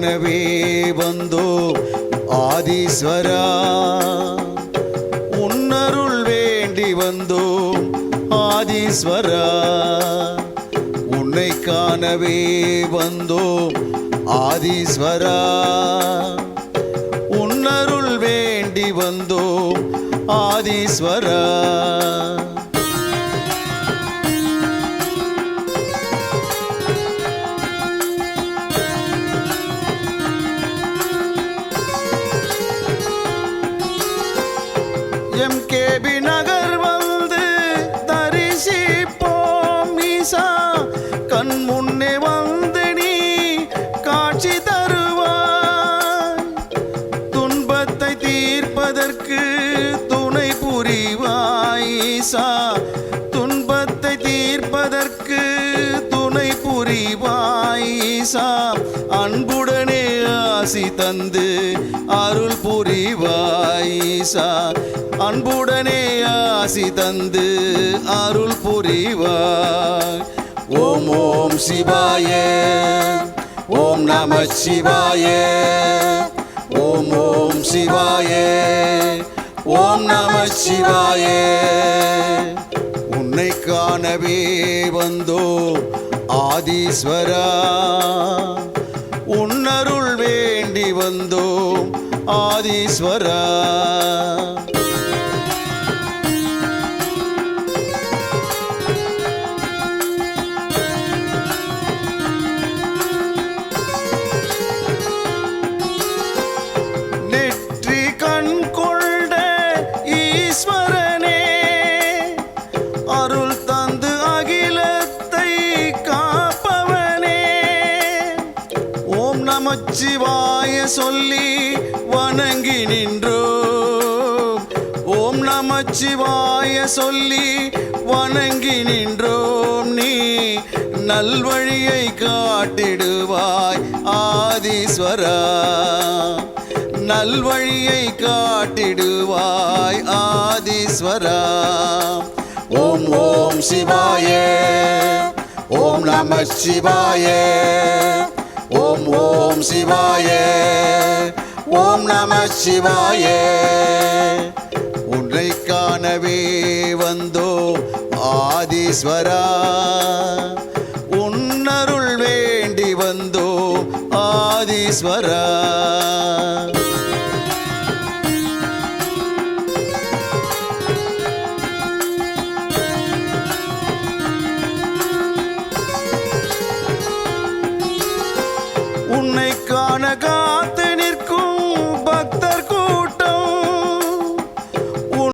காணவே வந்தோம் ஆதீஸ்வரா, உன்னருள் வேண்டி வந்தோம் ஆதீஸ்வரா, உன்னை காணவே வந்தோம் ஆதீஸ்வரா, உன்னருள் வேண்டி வந்தோம் ஆதீஸ்வரா. எம்கேபி நகர் வந்து தரிசிப்போம் ஈசா, கண் முன்னே வந்து நீ காட்சி தருவாய், துன்பத்தை தீர்ப்பதற்கு துணை புரிவாய் ஈசா, துன்பத்தை தீர்ப்பதற்கு துணை புரிவாய் ஈசா, அன்புடனே ஆசி தந்து அருள் புரிவாய் ஈசா, அன்புடனே ஆசி தந்து அருள் புரிவாய். ஓம் ஓம் சிவாய, ஓம் நம சிவாய, ஓம் ஓம் சிவாய, ஓம் நம சிவாய. உன்னை காணவே வந்தோம் ஆதீஸ்வரா, உன்னருள் வேண்டி வந்தோம் ஆதீஸ்வரா. நெற்றி கண் கொண்ட ஈஸ்வரனே, அருள் தந்து அகிலத்தை காப்பவனே, ஓம் நமச்சிவாய சொல்லி வணங்கி நின்றோம், ஓம் நமச்சிவாய சொல்லி வணங்கி நின்றோம். நீ நல்வழியை காட்டிடுவாய் ஆதீஸ்வரா, நல்வழியை காட்டிடுவாய் ஆதீஸ்வரா. ஓம் ஓம் சிவாய, ஓம் நம சிவாய, ஓம் ஓம் சிவாய, ஓம் நம சிவாய. உன்னை காணவே வந்தோம் ஆதீஸ்வரா, உன்னருள் வேண்டி வந்தோம் ஆதீஸ்வரா. உன்னை காண